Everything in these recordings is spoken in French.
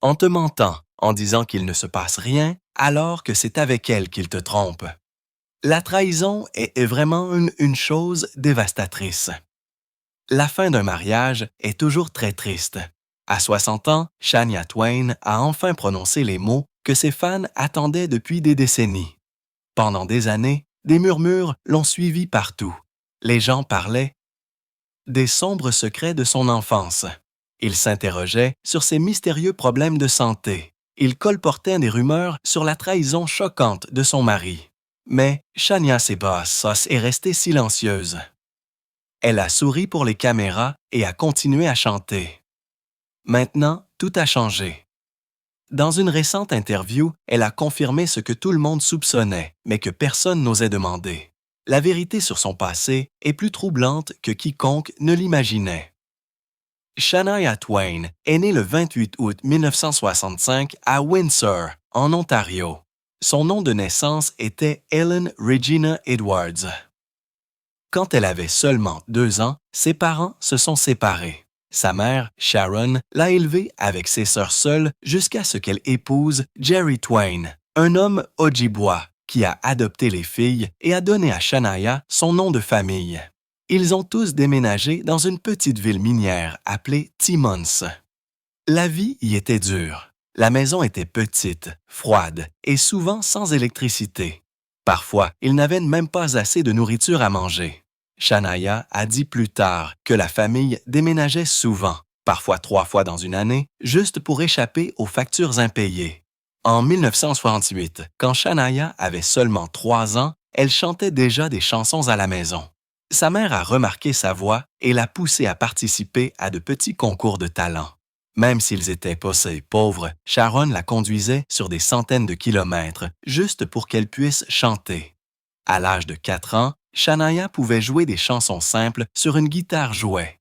en te mentant, en disant qu'il ne se passe rien, alors que c'est avec elle qu'il te trompe. La trahison est vraiment une chose dévastatrice. La fin d'un mariage est toujours très triste. À 60 ans, Shania Twain a enfin prononcé les mots que ses fans attendaient depuis des décennies. Pendant des années, des murmures l'ont suivi partout. Les gens parlaient des sombres secrets de son enfance. Ils s'interrogeaient sur ses mystérieux problèmes de santé. Ils colportaient des rumeurs sur la trahison choquante de son mari. Mais Shania Sebas est restée silencieuse. Elle a souri pour les caméras et a continué à chanter. Maintenant, tout a changé. Dans une récente interview, elle a confirmé ce que tout le monde soupçonnait, mais que personne n'osait demander. La vérité sur son passé est plus troublante que quiconque ne l'imaginait. Shania Twain est née le 28 août 1965 à Windsor, en Ontario. Son nom de naissance était Ellen Regina Edwards. Quand elle avait seulement 2 ans, ses parents se sont séparés. Sa mère, Sharon, l'a élevée avec ses sœurs seules jusqu'à ce qu'elle épouse Jerry Twain, un homme Ojibwa qui a adopté les filles et a donné à Shania son nom de famille. Ils ont tous déménagé dans une petite ville minière appelée Timmins. La vie y était dure. La maison était petite, froide et souvent sans électricité. Parfois, ils n'avaient même pas assez de nourriture à manger. Shania a dit plus tard que la famille déménageait souvent, parfois 3 fois dans une année, juste pour échapper aux factures impayées. En 1968, quand Shania avait seulement 3 ans, elle chantait déjà des chansons à la maison. Sa mère a remarqué sa voix et l'a poussée à participer à de petits concours de talent. Même s'ils étaient assez pauvres, Sharon la conduisait sur des centaines de kilomètres juste pour qu'elle puisse chanter. À l'âge de 4 ans, Shania pouvait jouer des chansons simples sur une guitare jouet.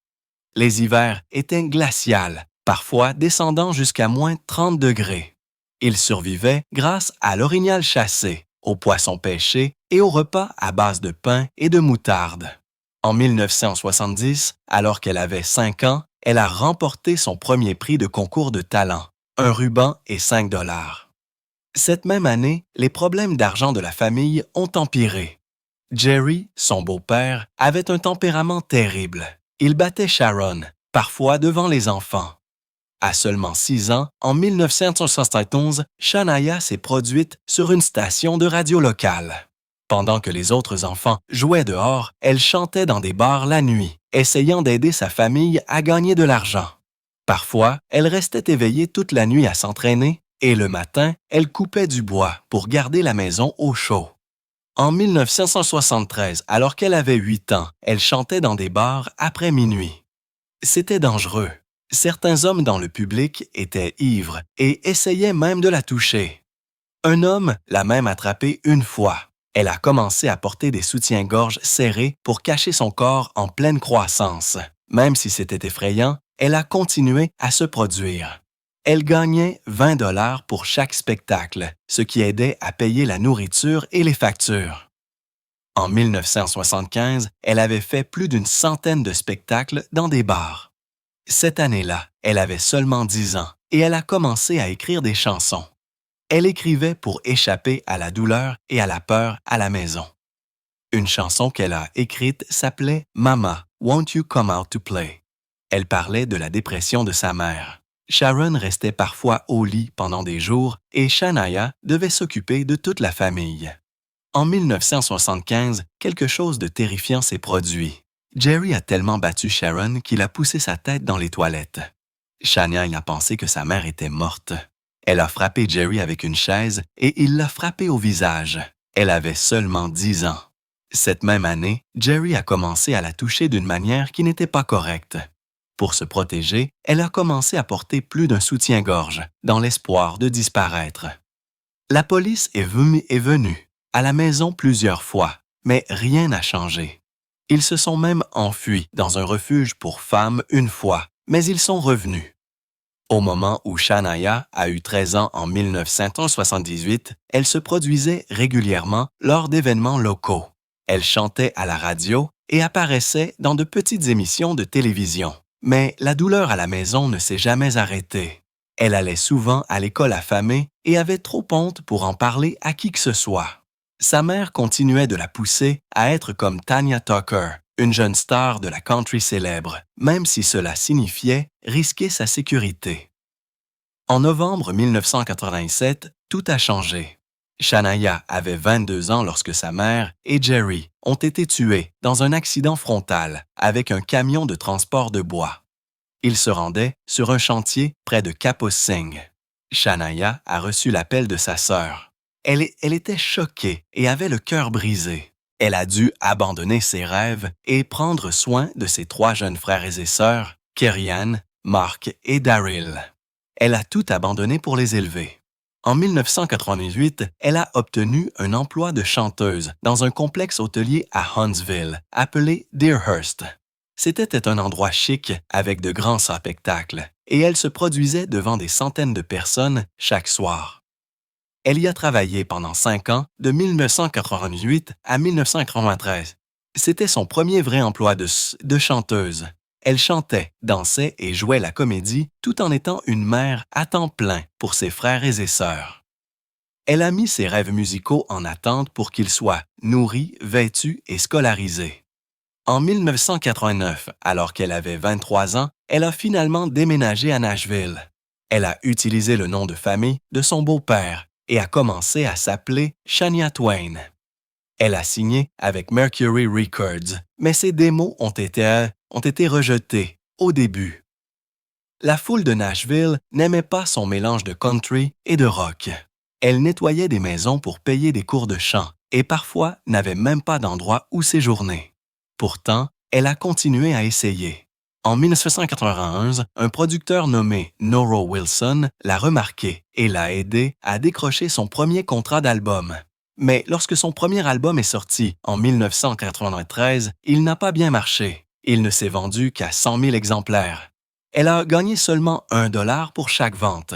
Les hivers étaient glaciaux, parfois descendant jusqu'à moins 30 degrés. Ils survivaient grâce à l'orignal chassé, aux poissons pêchés et aux repas à base de pain et de moutarde. En 1970, alors qu'elle avait 5 ans, elle a remporté son premier prix de concours de talent, un ruban et 5 $. Cette même année, les problèmes d'argent de la famille ont empiré. Jerry, son beau-père, avait un tempérament terrible. Il battait Sharon, parfois devant les enfants. À seulement 6 ans, en 1971, Shania s'est produite sur une station de radio locale. Pendant que les autres enfants jouaient dehors, elle chantait dans des bars la nuit, essayant d'aider sa famille à gagner de l'argent. Parfois, elle restait éveillée toute la nuit à s'entraîner et le matin, elle coupait du bois pour garder la maison au chaud. En 1973, alors qu'elle avait 8 ans, elle chantait dans des bars après minuit. C'était dangereux. Certains hommes dans le public étaient ivres et essayaient même de la toucher. Un homme l'a même attrapée une fois. Elle a commencé à porter des soutiens-gorge serrés pour cacher son corps en pleine croissance. Même si c'était effrayant, elle a continué à se produire. Elle gagnait 20 $ pour chaque spectacle, ce qui aidait à payer la nourriture et les factures. En 1975, elle avait fait plus d'une centaine de spectacles dans des bars. Cette année-là, elle avait seulement 10 ans et elle a commencé à écrire des chansons. Elle écrivait pour échapper à la douleur et à la peur à la maison. Une chanson qu'elle a écrite s'appelait « Mama, won't you come out to play ». Elle parlait de la dépression de sa mère. Sharon restait parfois au lit pendant des jours et Shania devait s'occuper de toute la famille. En 1975, quelque chose de terrifiant s'est produit. Jerry a tellement battu Sharon qu'il a poussé sa tête dans les toilettes. Shania a pensé que sa mère était morte. Elle a frappé Jerry avec une chaise et il l'a frappé au visage. Elle avait seulement 10 ans. Cette même année, Jerry a commencé à la toucher d'une manière qui n'était pas correcte. Pour se protéger, elle a commencé à porter plus d'un soutien-gorge, dans l'espoir de disparaître. La police est venue à la maison plusieurs fois, mais rien n'a changé. Ils se sont même enfuis dans un refuge pour femmes une fois, mais ils sont revenus. Au moment où Shania a eu 13 ans en 1978, elle se produisait régulièrement lors d'événements locaux. Elle chantait à la radio et apparaissait dans de petites émissions de télévision. Mais la douleur à la maison ne s'est jamais arrêtée. Elle allait souvent à l'école affamée et avait trop honte pour en parler à qui que ce soit. Sa mère continuait de la pousser à être comme Tanya Tucker, une jeune star de la country célèbre, même si cela signifiait risquer sa sécurité. En novembre 1987, tout a changé. Shania avait 22 ans lorsque sa mère et Jerry ont été tués dans un accident frontal avec un camion de transport de bois. Ils se rendaient sur un chantier près de Kaposing. Shania a reçu l'appel de sa sœur. Elle était choquée et avait le cœur brisé. Elle a dû abandonner ses rêves et prendre soin de ses 3 jeunes frères et sœurs, Kerry-Ann, Mark et Daryl. Elle a tout abandonné pour les élever. En 1988, elle a obtenu un emploi de chanteuse dans un complexe hôtelier à Huntsville, appelé Deerhurst. C'était un endroit chic avec de grands spectacles, et elle se produisait devant des centaines de personnes chaque soir. Elle y a travaillé pendant 5 ans, de 1988 à 1993. C'était son premier vrai emploi de chanteuse. Elle chantait, dansait et jouait la comédie tout en étant une mère à temps plein pour ses frères et ses sœurs. Elle a mis ses rêves musicaux en attente pour qu'ils soient nourris, vêtus et scolarisés. En 1989, alors qu'elle avait 23 ans, elle a finalement déménagé à Nashville. Elle a utilisé le nom de famille de son beau-père et a commencé à s'appeler Shania Twain. Elle a signé avec Mercury Records, mais ses démos ont été rejetés au début. La foule de Nashville n'aimait pas son mélange de country et de rock. Elle nettoyait des maisons pour payer des cours de chant et parfois n'avait même pas d'endroit où séjourner. Pourtant, elle a continué à essayer. En 1991, un producteur nommé Noro Wilson l'a remarqué et l'a aidé à décrocher son premier contrat d'album. Mais lorsque son premier album est sorti en 1993, il n'a pas bien marché. Il ne s'est vendu qu'à 100 000 exemplaires. Elle a gagné seulement $1 pour chaque vente.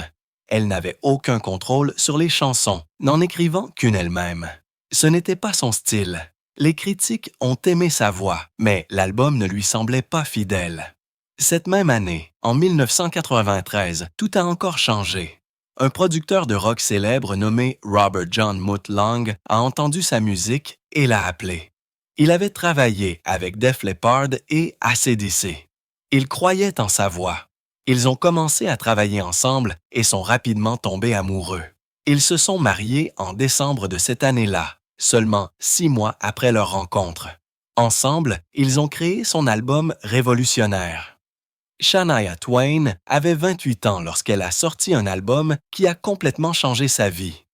Elle n'avait aucun contrôle sur les chansons, n'en écrivant qu'une elle-même. Ce n'était pas son style. Les critiques ont aimé sa voix, mais l'album ne lui semblait pas fidèle. Cette même année, en 1993, tout a encore changé. Un producteur de rock célèbre nommé Robert John Mutt Lange a entendu sa musique et l'a appelé. Il avait travaillé avec Def Leppard et AC/DC. Il croyait en sa voix. Ils ont commencé à travailler ensemble et sont rapidement tombés amoureux. Ils se sont mariés en décembre de cette année-là, seulement 6 mois après leur rencontre. Ensemble, ils ont créé son album révolutionnaire. Shania Twain avait 28 ans lorsqu'elle a sorti un album qui a complètement changé sa vie.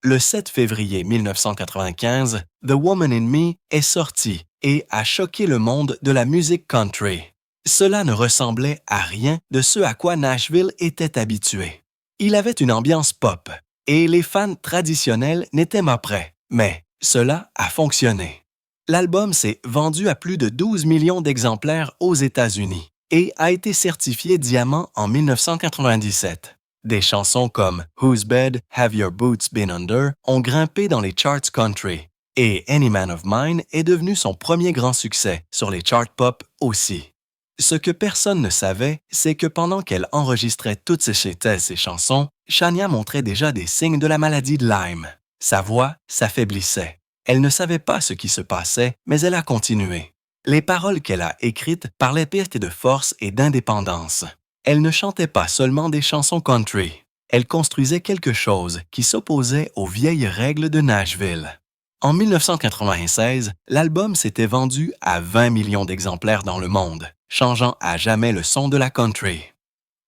Le 7 février 1995, The Woman in Me est sorti et a choqué le monde de la musique country. Cela ne ressemblait à rien de ce à quoi Nashville était habitué. Il avait une ambiance pop et les fans traditionnels n'étaient pas prêts, mais cela a fonctionné. L'album s'est vendu à plus de 12 millions d'exemplaires aux États-Unis et a été certifié diamant en 1997. Des chansons comme Whose Bed Have Your Boots Been Under ont grimpé dans les charts country et Any Man of Mine est devenu son premier grand succès sur les charts pop aussi. Ce que personne ne savait, c'est que pendant qu'elle enregistrait toutes ses chansons, Shania montrait déjà des signes de la maladie de Lyme. Sa voix s'affaiblissait. Elle ne savait pas ce qui se passait, mais elle a continué. Les paroles qu'elle a écrites parlaient piste de force et d'indépendance. Elle ne chantait pas seulement des chansons country. Elle construisait quelque chose qui s'opposait aux vieilles règles de Nashville. En 1996, l'album s'était vendu à 20 millions d'exemplaires dans le monde, changeant à jamais le son de la country.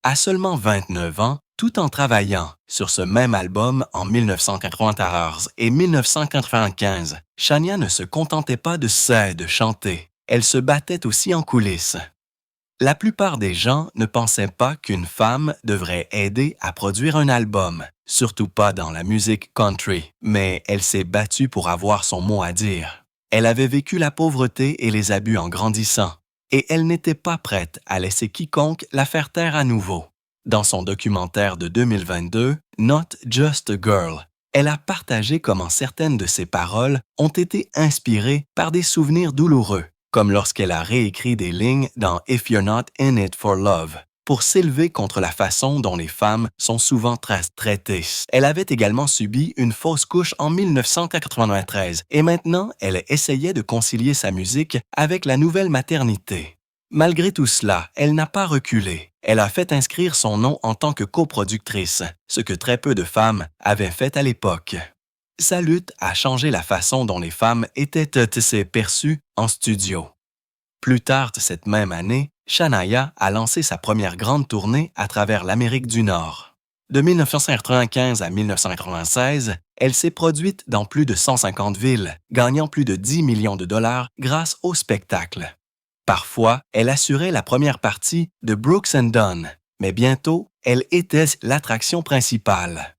À seulement 29 ans, tout en travaillant sur ce même album en 1994 et 1995, Shania ne se contentait pas de chanter. Elle se battait aussi en coulisses. La plupart des gens ne pensaient pas qu'une femme devrait aider à produire un album, surtout pas dans la musique country, mais elle s'est battue pour avoir son mot à dire. Elle avait vécu la pauvreté et les abus en grandissant, et elle n'était pas prête à laisser quiconque la faire taire à nouveau. Dans son documentaire de 2022, Not Just a Girl, elle a partagé comment certaines de ses paroles ont été inspirées par des souvenirs douloureux, comme lorsqu'elle a réécrit des lignes dans If You're Not In It for Love, pour s'élever contre la façon dont les femmes sont souvent traitées. Elle avait également subi une fausse couche en 1993 et maintenant elle essayait de concilier sa musique avec la nouvelle maternité. Malgré tout cela, elle n'a pas reculé. Elle a fait inscrire son nom en tant que coproductrice, ce que très peu de femmes avaient fait à l'époque. Sa lutte a changé la façon dont les femmes étaient perçues en studio. Plus tard cette même année, Shania a lancé sa première grande tournée à travers l'Amérique du Nord. De 1995 à 1996, elle s'est produite dans plus de 150 villes, gagnant plus de 10 millions de dollars grâce au spectacle. Parfois, elle assurait la première partie de Brooks and Dunn, mais bientôt, elle était l'attraction principale.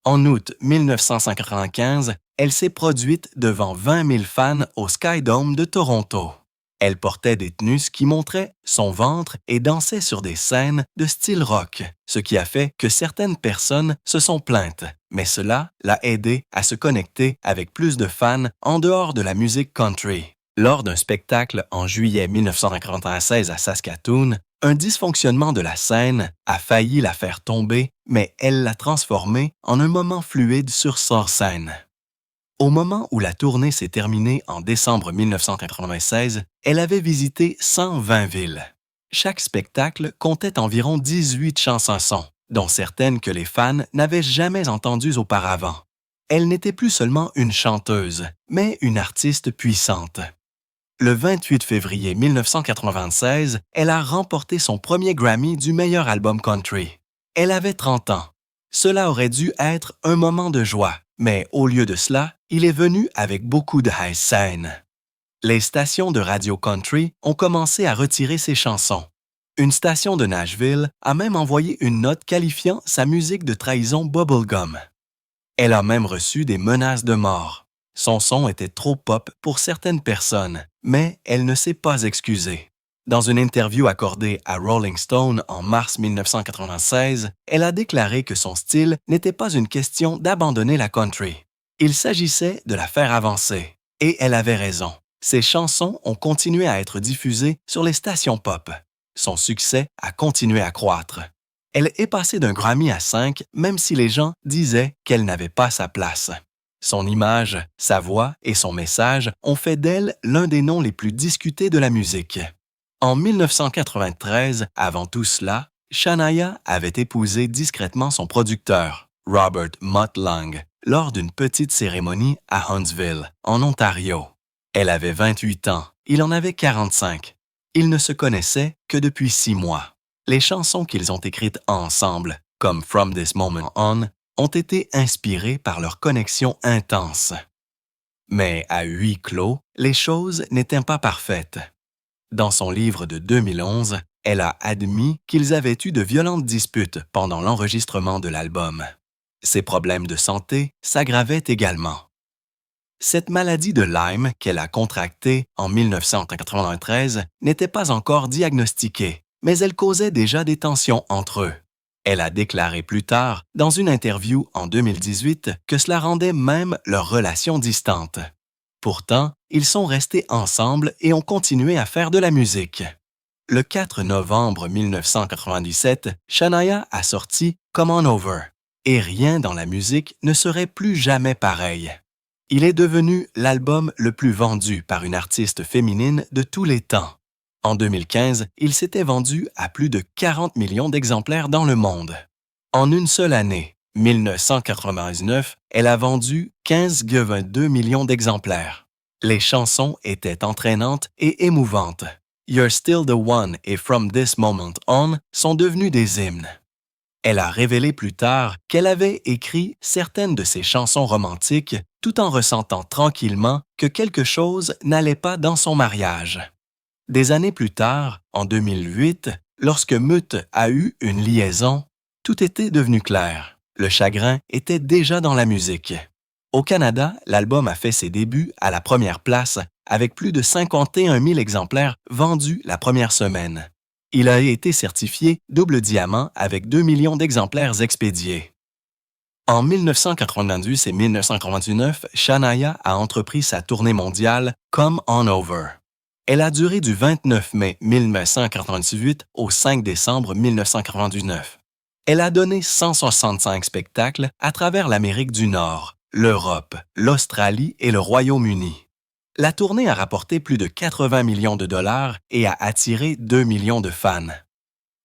En août 1995, elle s'est produite devant 20 000 fans au Sky Dome de Toronto. Elle portait des tenues qui montraient son ventre et dansait sur des scènes de style rock, ce qui a fait que certaines personnes se sont plaintes, mais cela l'a aidé à se connecter avec plus de fans en dehors de la musique country. Lors d'un spectacle en juillet 1996 à Saskatoon, un dysfonctionnement de la scène a failli la faire tomber, mais elle l'a transformé en un moment fluide sur scène. Au moment où la tournée s'est terminée en décembre 1996, elle avait visité 120 villes. Chaque spectacle comptait environ 18 chansons, dont certaines que les fans n'avaient jamais entendues auparavant. Elle n'était plus seulement une chanteuse, mais une artiste puissante. Le 28 février 1996, elle a remporté son premier Grammy du meilleur album country. Elle avait 30 ans. Cela aurait dû être un moment de joie, mais au lieu de cela, il est venu avec beaucoup de haine. Les stations de radio country ont commencé à retirer ses chansons. Une station de Nashville a même envoyé une note qualifiant sa musique de trahison bubblegum. Elle a même reçu des menaces de mort. Son son était trop pop pour certaines personnes, mais elle ne s'est pas excusée. Dans une interview accordée à Rolling Stone en mars 1996, elle a déclaré que son style n'était pas une question d'abandonner la country. Il s'agissait de la faire avancer. Et elle avait raison. Ses chansons ont continué à être diffusées sur les stations pop. Son succès a continué à croître. Elle est passée d'un Grammy à 5, même si les gens disaient qu'elle n'avait pas sa place. Son image, sa voix et son message ont fait d'elle l'un des noms les plus discutés de la musique. En 1993, avant tout cela, Shania avait épousé discrètement son producteur, Robert Mutt Lange, lors d'une petite cérémonie à Huntsville, en Ontario. Elle avait 28 ans, il en avait 45. Ils ne se connaissaient que depuis 6 mois. Les chansons qu'ils ont écrites ensemble, comme From This Moment On, ont été inspirées par leur connexion intense. Mais à huis clos, les choses n'étaient pas parfaites. Dans son livre de 2011, elle a admis qu'ils avaient eu de violentes disputes pendant l'enregistrement de l'album. Ses problèmes de santé s'aggravaient également. Cette maladie de Lyme qu'elle a contractée en 1993 n'était pas encore diagnostiquée, mais elle causait déjà des tensions entre eux. Elle a déclaré plus tard, dans une interview en 2018, que cela rendait même leur relation distante. Pourtant, ils sont restés ensemble et ont continué à faire de la musique. Le 4 novembre 1997, Shania a sorti Come On Over, et rien dans la musique ne serait plus jamais pareil. Il est devenu l'album le plus vendu par une artiste féminine de tous les temps. En 2015, il s'était vendu à plus de 40 millions d'exemplaires dans le monde. En une seule année, 1999, elle a vendu 15,2 millions d'exemplaires. Les chansons étaient entraînantes et émouvantes. You're Still the One et From This Moment On sont devenus des hymnes. Elle a révélé plus tard qu'elle avait écrit certaines de ses chansons romantiques tout en ressentant tranquillement que quelque chose n'allait pas dans son mariage. Des années plus tard, en 2008, lorsque Mutt a eu une liaison, tout était devenu clair. Le chagrin était déjà dans la musique. Au Canada, l'album a fait ses débuts à la première place avec plus de 51 000 exemplaires vendus la première semaine. Il a été certifié double diamant avec 2 millions d'exemplaires expédiés. En 1990 et 1999, Shania a entrepris sa tournée mondiale Come On Over. Elle a duré du 29 mai 1998 au 5 décembre 1999. Elle a donné 165 spectacles à travers l'Amérique du Nord, l'Europe, l'Australie et le Royaume-Uni. La tournée a rapporté plus de 80 millions de dollars et a attiré 2 millions de fans.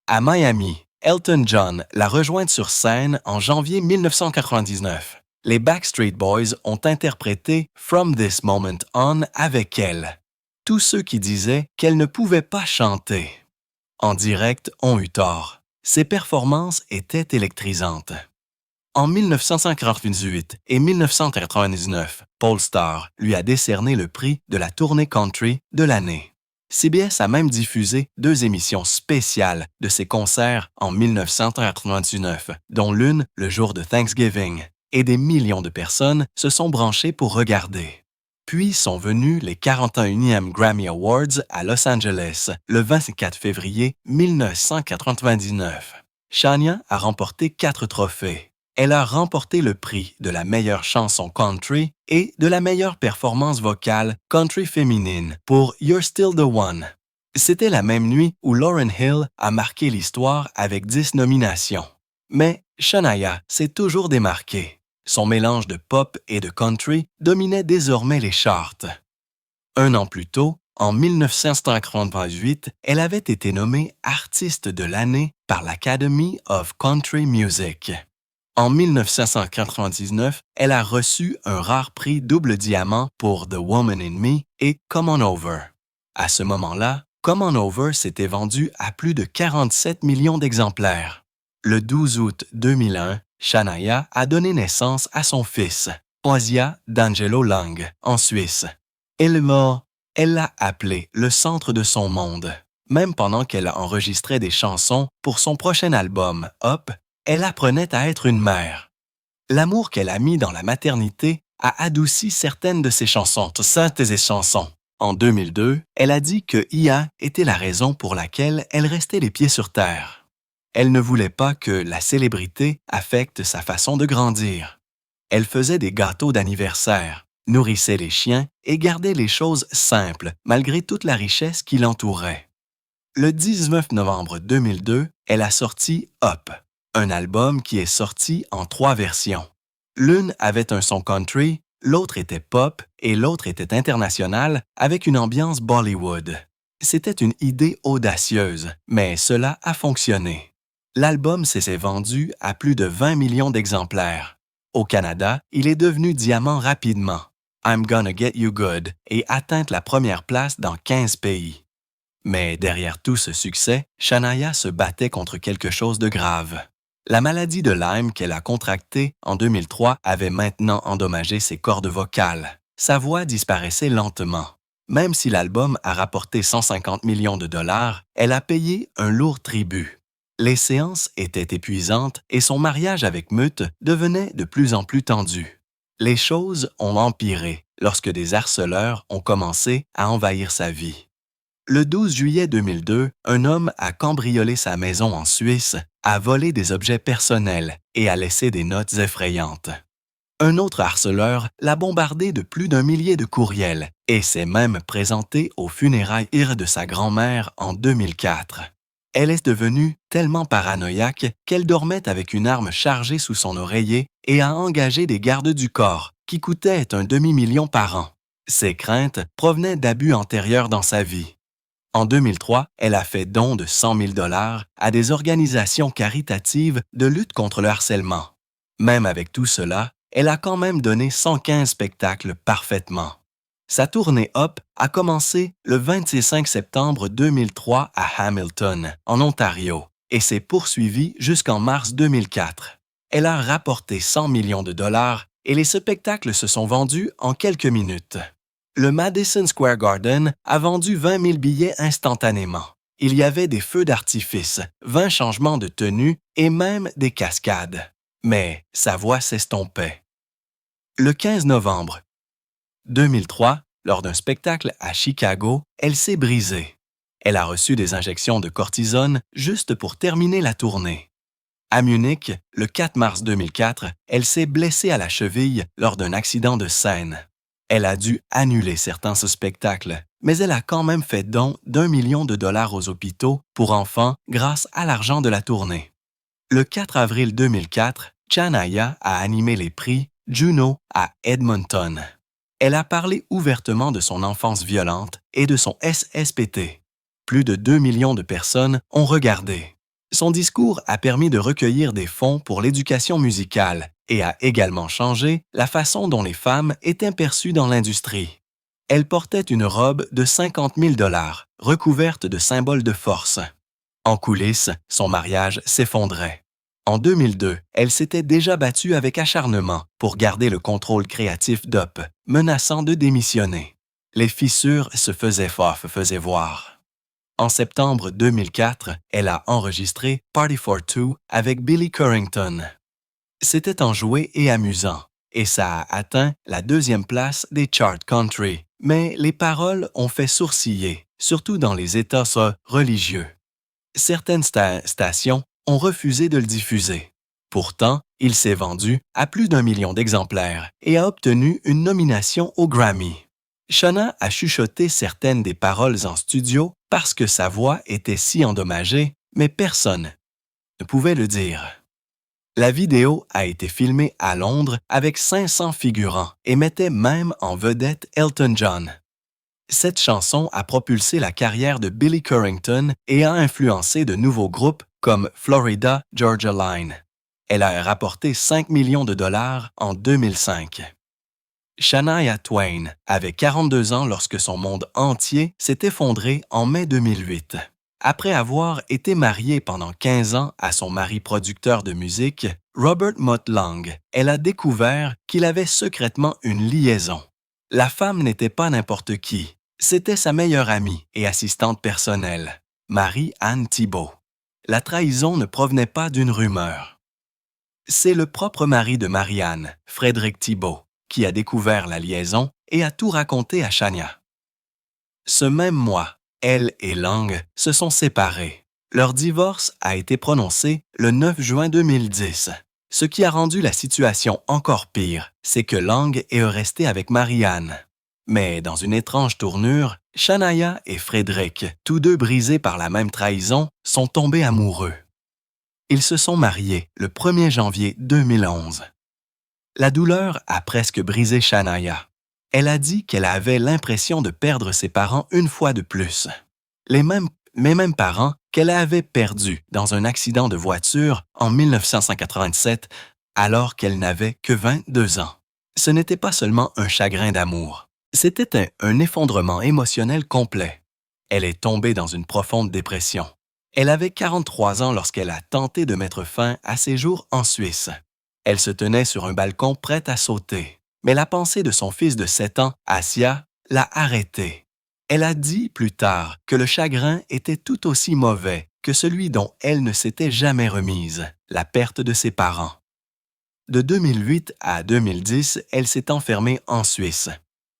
À Miami, Elton John l'a rejointe sur scène en janvier 1999. Les Backstreet Boys ont interprété From This Moment On avec elle. Tous ceux qui disaient qu'elle ne pouvait pas chanter en direct ont eu tort. Ses performances étaient électrisantes. En 1998 et 1999, Pollstar lui a décerné le prix de la tournée country de l'année. CBS a même diffusé 2 émissions spéciales de ses concerts en 1999, dont l'une le jour de Thanksgiving, et des millions de personnes se sont branchées pour regarder. Puis sont venus les 41e Grammy Awards à Los Angeles le 24 février 1999. Shania a remporté 4 trophées. Elle a remporté le prix de la meilleure chanson country et de la meilleure performance vocale country féminine pour You're Still the One. C'était la même nuit où Lauryn Hill a marqué l'histoire avec 10 nominations. Mais Shania s'est toujours démarquée. Son mélange de pop et de country dominait désormais les charts. 1 an plus tôt, en 1998, elle avait été nommée Artiste de l'année par l'Academy of Country Music. En 1999, elle a reçu un rare prix double diamant pour The Woman in Me et Come On Over. À ce moment-là, Come On Over s'était vendu à plus de 47 millions d'exemplaires. Le 12 août 2001, Shania a donné naissance à son fils, Poesia d'Angelo Lang, en Suisse. Elle l'a appelé le centre de son monde. Même pendant qu'elle enregistrait des chansons pour son prochain album, Up, elle apprenait à être une mère. L'amour qu'elle a mis dans la maternité a adouci certaines de ses chansons. En 2002, elle a dit que IA était la raison pour laquelle elle restait les pieds sur terre. Elle ne voulait pas que la célébrité affecte sa façon de grandir. Elle faisait des gâteaux d'anniversaire, nourrissait les chiens et gardait les choses simples malgré toute la richesse qui l'entourait. Le 19 novembre 2002, elle a sorti Up, un album qui est sorti en 3 versions. L'une avait un son country, l'autre était pop et l'autre était international avec une ambiance Bollywood. C'était une idée audacieuse, mais cela a fonctionné. L'album s'est vendu à plus de 20 millions d'exemplaires. Au Canada, il est devenu diamant rapidement. I'm Gonna Get You Good et atteint la première place dans 15 pays. Mais derrière tout ce succès, Shania se battait contre quelque chose de grave. La maladie de Lyme qu'elle a contractée en 2003 avait maintenant endommagé ses cordes vocales. Sa voix disparaissait lentement. Même si l'album a rapporté 150 millions de dollars, elle a payé un lourd tribut. Les séances étaient épuisantes et son mariage avec Mutt devenait de plus en plus tendu. Les choses ont empiré lorsque des harceleurs ont commencé à envahir sa vie. Le 12 juillet 2002, un homme a cambriolé sa maison en Suisse, a volé des objets personnels et a laissé des notes effrayantes. Un autre harceleur l'a bombardé de plus d'1 millier de courriels et s'est même présenté aux funérailles de sa grand-mère en 2004. Elle est devenue tellement paranoïaque qu'elle dormait avec une arme chargée sous son oreiller et a engagé des gardes du corps qui coûtaient un demi-million par an. Ses craintes provenaient d'abus antérieurs dans sa vie. En 2003, elle a fait don de 100 000 $ à des organisations caritatives de lutte contre le harcèlement. Même avec tout cela, elle a quand même donné 115 spectacles parfaitement. Sa tournée Up a commencé le 25 septembre 2003 à Hamilton, en Ontario, et s'est poursuivie jusqu'en mars 2004. Elle a rapporté 100 millions de dollars et les spectacles se sont vendus en quelques minutes. Le Madison Square Garden a vendu 20 000 billets instantanément. Il y avait des feux d'artifice, 20 changements de tenue et même des cascades. Mais sa voix s'estompait. Le 15 novembre 2003, lors d'un spectacle à Chicago, elle s'est brisée. Elle a reçu des injections de cortisone juste pour terminer la tournée. À Munich, le 4 mars 2004, elle s'est blessée à la cheville lors d'un accident de scène. Elle a dû annuler certains spectacles, mais elle a quand même fait don d'1 million de dollars aux hôpitaux pour enfants grâce à l'argent de la tournée. Le 4 avril 2004, Shania a animé les prix Juno à Edmonton. Elle a parlé ouvertement de son enfance violente et de son SSPT. Plus de 2 millions de personnes ont regardé. Son discours a permis de recueillir des fonds pour l'éducation musicale et a également changé la façon dont les femmes étaient perçues dans l'industrie. Elle portait une robe de 50 000 dollars, recouverte de symboles de force. En coulisses, son mariage s'effondrait. En 2002, elle s'était déjà battue avec acharnement pour garder le contrôle créatif d'Up, menaçant de démissionner. Les fissures se faisaient voir. En septembre 2004, elle a enregistré Party for Two avec Billy Currington. C'était enjoué et amusant, et ça a atteint la 2e place des charts country, mais les paroles ont fait sourciller, surtout dans les États religieux. Certaines stations ont refusé de le diffuser. Pourtant, il s'est vendu à plus d'1 million d'exemplaires et a obtenu une nomination au Grammy. Shania a chuchoté certaines des paroles en studio parce que sa voix était si endommagée, mais personne ne pouvait le dire. La vidéo a été filmée à Londres avec 500 figurants et mettait même en vedette Elton John. Cette chanson a propulsé la carrière de Billy Currington et a influencé de nouveaux groupes comme Florida Georgia Line. Elle a rapporté 5 millions de dollars en 2005. Shania Twain avait 42 ans lorsque son monde entier s'est effondré en mai 2008. Après avoir été mariée pendant 15 ans à son mari producteur de musique, Robert Mutt Lange, elle a découvert qu'il avait secrètement une liaison. La femme n'était pas n'importe qui, c'était sa meilleure amie et assistante personnelle, Marie-Anne Thibault. La trahison ne provenait pas d'une rumeur. C'est le propre mari de Marie-Anne, Frédéric Thibault, qui a découvert la liaison et a tout raconté à Shania. Ce même mois, elle et Lange se sont séparés. Leur divorce a été prononcé le 9 juin 2010. Ce qui a rendu la situation encore pire, c'est que Lange est resté avec Marie-Anne. Mais dans une étrange tournure, Shania et Frédéric, tous deux brisés par la même trahison, sont tombés amoureux. Ils se sont mariés le 1er janvier 2011. La douleur a presque brisé Shania. Elle a dit qu'elle avait l'impression de perdre ses parents une fois de plus. Les mêmes parents qu'elle avait perdus dans un accident de voiture en 1987 alors qu'elle n'avait que 22 ans. Ce n'était pas seulement un chagrin d'amour, c'était un effondrement émotionnel complet. Elle est tombée dans une profonde dépression. Elle avait 43 ans lorsqu'elle a tenté de mettre fin à ses jours en Suisse. Elle se tenait sur un balcon prête à sauter, mais la pensée de son fils de 7 ans, Assia, l'a arrêtée. Elle a dit plus tard que le chagrin était tout aussi mauvais que celui dont elle ne s'était jamais remise, la perte de ses parents. De 2008 à 2010, elle s'est enfermée en Suisse.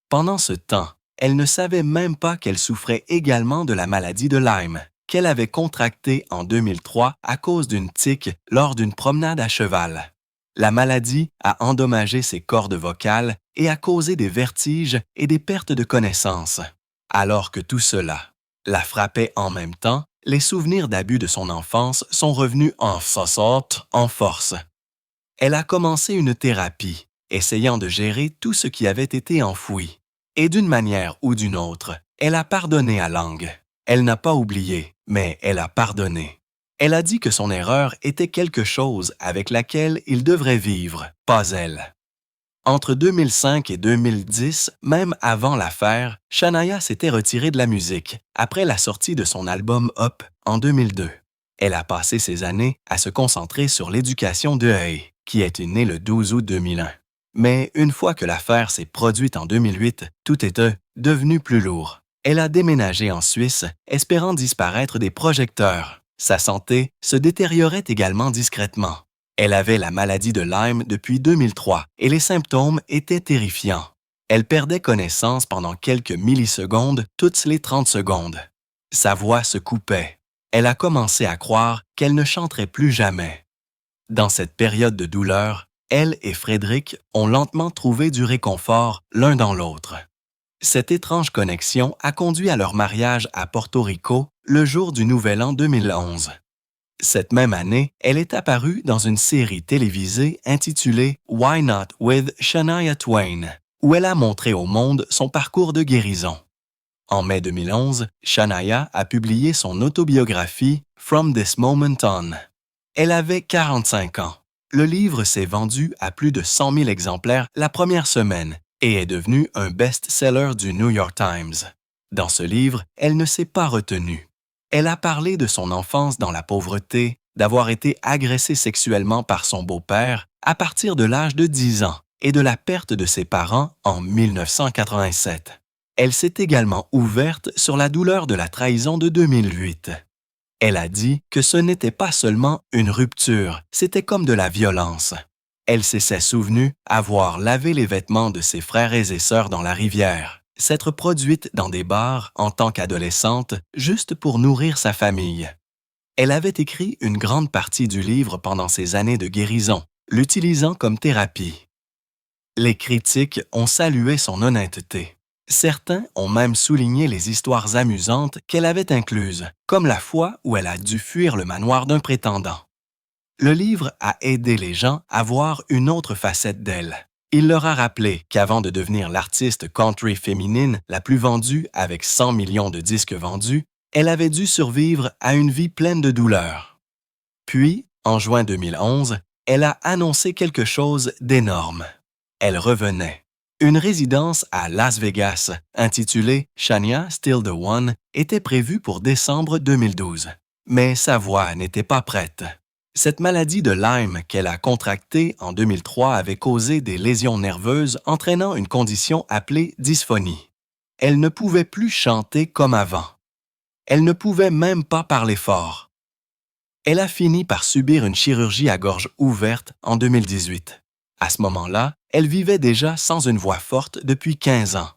Pendant ce temps, elle ne savait même pas qu'elle souffrait également de la maladie de Lyme, qu'elle avait contractée en 2003 à cause d'une tique lors d'une promenade à cheval. La maladie a endommagé ses cordes vocales et a causé des vertiges et des pertes de connaissance. Alors que tout cela la frappait en même temps, les souvenirs d'abus de son enfance sont revenus en force. Elle a commencé une thérapie, essayant de gérer tout ce qui avait été enfoui. Et d'une manière ou d'une autre, elle a pardonné à Lange. Elle n'a pas oublié, mais elle a pardonné. Elle a dit que son erreur était quelque chose avec laquelle il devrait vivre, pas elle. Entre 2005 et 2010, même avant l'affaire, Shania s'était retirée de la musique après la sortie de son album Up en 2002. Elle a passé ces années à se concentrer sur l'éducation de Hay, qui est née le 12 août 2001. Mais une fois que l'affaire s'est produite en 2008, tout était devenu plus lourd. Elle a déménagé en Suisse, espérant disparaître des projecteurs. Sa santé se détériorait également discrètement. Elle avait la maladie de Lyme depuis 2003 et les symptômes étaient terrifiants. Elle perdait connaissance pendant quelques millisecondes toutes les 30 secondes. Sa voix se coupait. Elle a commencé à croire qu'elle ne chanterait plus jamais. Dans cette période de douleur, elle et Frédéric ont lentement trouvé du réconfort l'un dans l'autre. Cette étrange connexion a conduit à leur mariage à Porto Rico le jour du Nouvel An 2011. Cette même année, elle est apparue dans une série télévisée intitulée Why Not with Shania Twain, où elle a montré au monde son parcours de guérison. En mai 2011, Shania a publié son autobiographie From This Moment On. Elle avait 45 ans. Le livre s'est vendu à plus de 100 000 exemplaires la première semaine et est devenu un best-seller du New York Times. Dans ce livre, elle ne s'est pas retenue. Elle a parlé de son enfance dans la pauvreté, d'avoir été agressée sexuellement par son beau-père à partir de l'âge de 10 ans et de la perte de ses parents en 1987. Elle s'est également ouverte sur la douleur de la trahison de 2008. Elle a dit que ce n'était pas seulement une rupture, c'était comme de la violence. Elle s'est souvenue avoir lavé les vêtements de ses frères et sœurs dans la rivière, s'être produite dans des bars en tant qu'adolescente juste pour nourrir sa famille. Elle avait écrit une grande partie du livre pendant ses années de guérison, l'utilisant comme thérapie. Les critiques ont salué son honnêteté. Certains ont même souligné les histoires amusantes qu'elle avait incluses, comme la fois où elle a dû fuir le manoir d'un prétendant. Le livre a aidé les gens à voir une autre facette d'elle. Il leur a rappelé qu'avant de devenir l'artiste country féminine la plus vendue avec 100 millions de disques vendus, elle avait dû survivre à une vie pleine de douleurs. Puis, en juin 2011, elle a annoncé quelque chose d'énorme. Elle revenait. Une résidence à Las Vegas, intitulée Shania Still the One, était prévue pour décembre 2012. Mais sa voix n'était pas prête. Cette maladie de Lyme qu'elle a contractée en 2003 avait causé des lésions nerveuses entraînant une condition appelée dysphonie. Elle ne pouvait plus chanter comme avant. Elle ne pouvait même pas parler fort. Elle a fini par subir une chirurgie à gorge ouverte en 2018. À ce moment-là, elle vivait déjà sans une voix forte depuis 15 ans.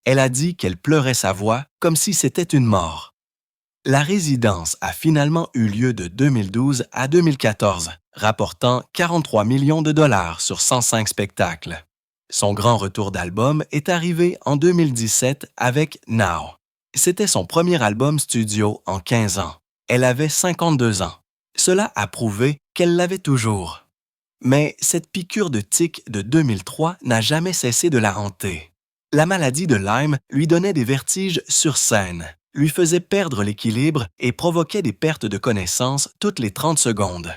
Elle a dit qu'elle pleurait sa voix comme si c'était une mort. La résidence a finalement eu lieu de 2012 à 2014, rapportant 43 millions de dollars sur 105 spectacles. Son grand retour d'album est arrivé en 2017 avec Now. C'était son premier album studio en 15 ans. Elle avait 52 ans. Cela a prouvé qu'elle l'avait toujours. Mais cette piqûre de tic de 2003 n'a jamais cessé de la hanter. La maladie de Lyme lui donnait des vertiges sur scène, lui faisait perdre l'équilibre et provoquait des pertes de connaissance toutes les 30 secondes.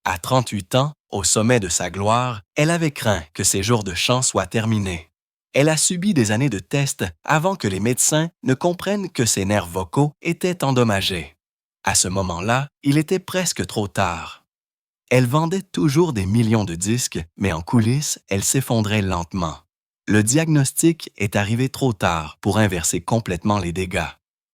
À 38 ans, au sommet de sa gloire, elle avait craint que ses jours de chant soient terminés. Elle a subi des années de tests avant que les médecins ne comprennent que ses nerfs vocaux étaient endommagés. À ce moment-là, il était presque trop tard. Elle vendait toujours des millions de disques, mais en coulisses, elle s'effondrait lentement. Le diagnostic est arrivé trop tard pour inverser complètement les dégâts.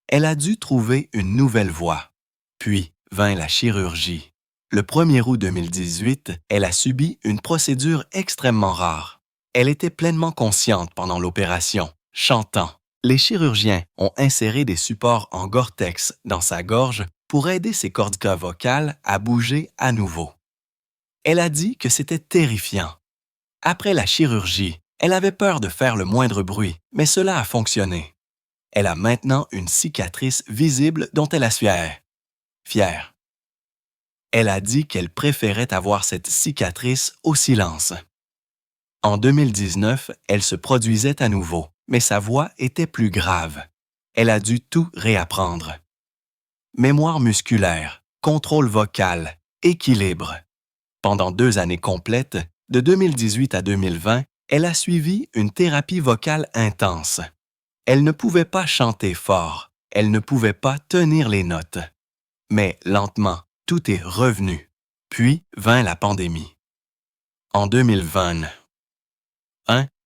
Elle a dû trouver une nouvelle voie. Puis vint la chirurgie. Le 1er août 2018, elle a subi une procédure extrêmement rare. Elle était pleinement consciente pendant l'opération, chantant. Les chirurgiens ont inséré des supports en Gore-Tex dans sa gorge pour aider ses cordes vocales à bouger à nouveau. Elle a dit que c'était terrifiant. Après la chirurgie, elle avait peur de faire le moindre bruit, mais cela a fonctionné. Elle a maintenant une cicatrice visible dont elle est fière. Elle a dit qu'elle préférait avoir cette cicatrice au silence. En 2019, elle se produisait à nouveau, mais sa voix était plus grave. Elle a dû tout réapprendre. Mémoire musculaire, contrôle vocal, équilibre. Pendant 2 années complètes, de 2018 à 2020, elle a suivi une thérapie vocale intense. Elle ne pouvait pas chanter fort, elle ne pouvait pas tenir les notes. Mais lentement, tout est revenu. Puis vint la pandémie. En 2020,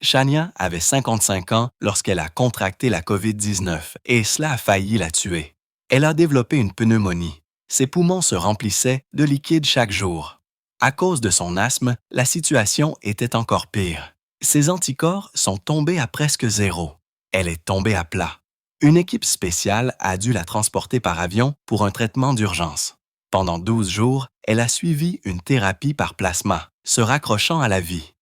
Shania avait 55 ans lorsqu'elle a contracté la COVID-19 et cela a failli la tuer. Elle a développé une pneumonie. Ses poumons se remplissaient de liquide chaque jour. À cause de son asthme, la situation était encore pire. Ses anticorps sont tombés à presque zéro. Elle est tombée à plat. Une équipe spéciale a dû la transporter par avion pour un traitement d'urgence. Pendant 12 jours, elle a suivi une thérapie par plasma, se raccrochant à la vie.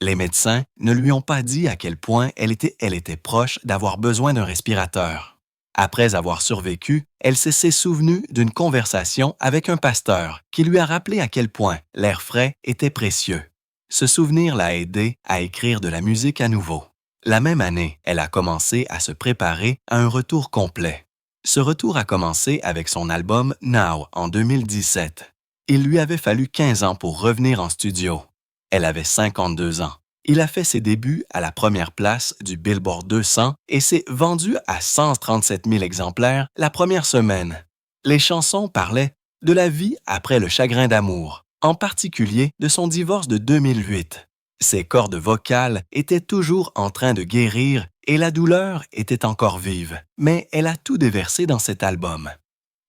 Les médecins ne lui ont pas dit à quel point elle était proche d'avoir besoin d'un respirateur. Après avoir survécu, elle s'est souvenue d'une conversation avec un pasteur qui lui a rappelé à quel point l'air frais était précieux. Ce souvenir l'a aidé à écrire de la musique à nouveau. La même année, elle a commencé à se préparer à un retour complet. Ce retour a commencé avec son album Now en 2017. Il lui avait fallu 15 ans pour revenir en studio. Elle avait 52 ans. Il a fait ses débuts à la première place du Billboard 200 et s'est vendu à 137 000 exemplaires la première semaine. Les chansons parlaient de la vie après le chagrin d'amour, en particulier de son divorce de 2008. Ses cordes vocales étaient toujours en train de guérir et la douleur était encore vive, mais elle a tout déversé dans cet album.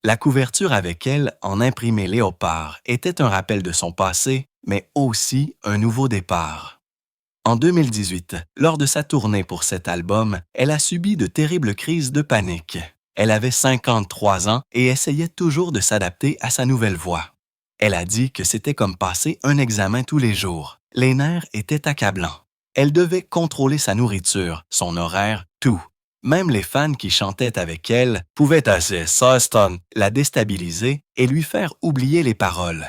La couverture avec elle, en imprimé léopard, était un rappel de son passé, mais aussi un nouveau départ. En 2018, lors de sa tournée pour cet album, elle a subi de terribles crises de panique. Elle avait 53 ans et essayait toujours de s'adapter à sa nouvelle voix. Elle a dit que c'était comme passer un examen tous les jours. Les nerfs étaient accablants. Elle devait contrôler sa nourriture, son horaire, tout. Même les fans qui chantaient avec elle pouvaient assez la déstabiliser et lui faire oublier les paroles.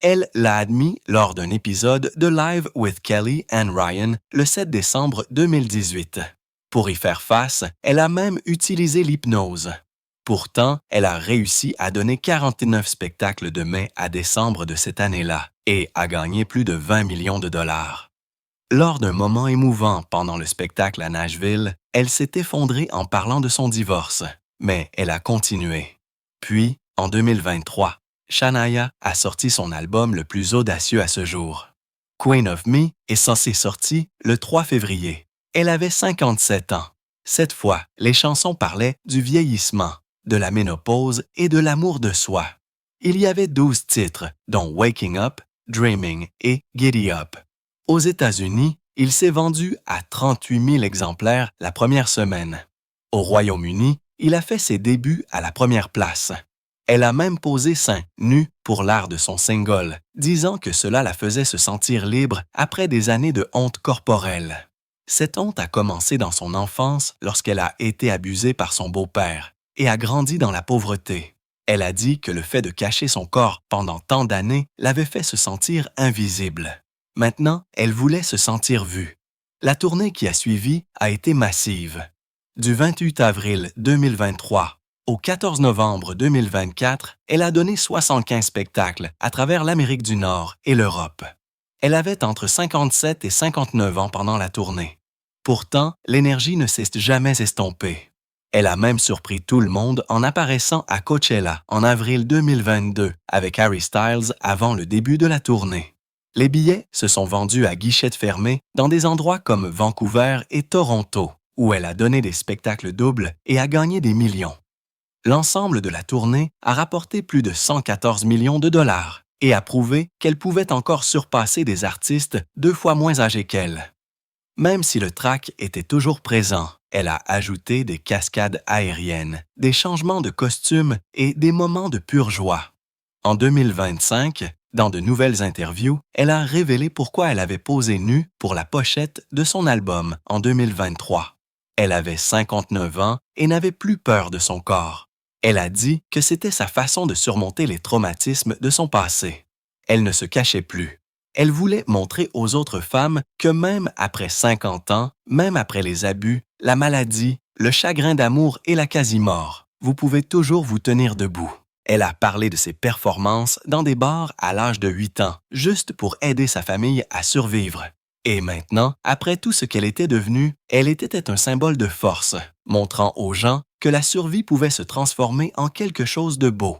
Elle l'a admis lors d'un épisode de Live with Kelly and Ryan le 7 décembre 2018. Pour y faire face, elle a même utilisé l'hypnose. Pourtant, elle a réussi à donner 49 spectacles de mai à décembre de cette année-là et a gagné plus de 20 millions de dollars. Lors d'un moment émouvant pendant le spectacle à Nashville, elle s'est effondrée en parlant de son divorce, mais elle a continué. Puis, en 2023, Shania a sorti son album le plus audacieux à ce jour. Queen of Me est censé sortir le 3 février. Elle avait 57 ans. Cette fois, les chansons parlaient du vieillissement, de la ménopause et de l'amour de soi. Il y avait 12 titres, dont Waking Up, Dreaming et Giddy Up. Aux États-Unis, il s'est vendu à 38 000 exemplaires la première semaine. Au Royaume-Uni, il a fait ses débuts à la première place. Elle a même posé seins nus pour l'art de son single, disant que cela la faisait se sentir libre après des années de honte corporelle. Cette honte a commencé dans son enfance lorsqu'elle a été abusée par son beau-père et a grandi dans la pauvreté. Elle a dit que le fait de cacher son corps pendant tant d'années l'avait fait se sentir invisible. Maintenant, elle voulait se sentir vue. La tournée qui a suivi a été massive. Du 28 avril 2023 au 14 novembre 2024, elle a donné 75 spectacles à travers l'Amérique du Nord et l'Europe. Elle avait entre 57 et 59 ans pendant la tournée. Pourtant, l'énergie ne s'est jamais estompée. Elle a même surpris tout le monde en apparaissant à Coachella en avril 2022 avec Harry Styles avant le début de la tournée. Les billets se sont vendus à guichettes fermées dans des endroits comme Vancouver et Toronto, où elle a donné des spectacles doubles et a gagné des millions. L'ensemble de la tournée a rapporté plus de 114 millions de dollars et a prouvé qu'elle pouvait encore surpasser des artistes 2 fois moins âgés qu'elle. Même si le trac était toujours présent, elle a ajouté des cascades aériennes, des changements de costumes et des moments de pure joie. En 2025, dans de nouvelles interviews, elle a révélé pourquoi elle avait posé nue pour la pochette de son album en 2023. Elle avait 59 ans et n'avait plus peur de son corps. Elle a dit que c'était sa façon de surmonter les traumatismes de son passé. Elle ne se cachait plus. Elle voulait montrer aux autres femmes que même après 50 ans, même après les abus, la maladie, le chagrin d'amour et la quasi-mort, vous pouvez toujours vous tenir debout. Elle a parlé de ses performances dans des bars à l'âge de 8 ans, juste pour aider sa famille à survivre. Et maintenant, après tout ce qu'elle était devenue, elle était un symbole de force, montrant aux gens que la survie pouvait se transformer en quelque chose de beau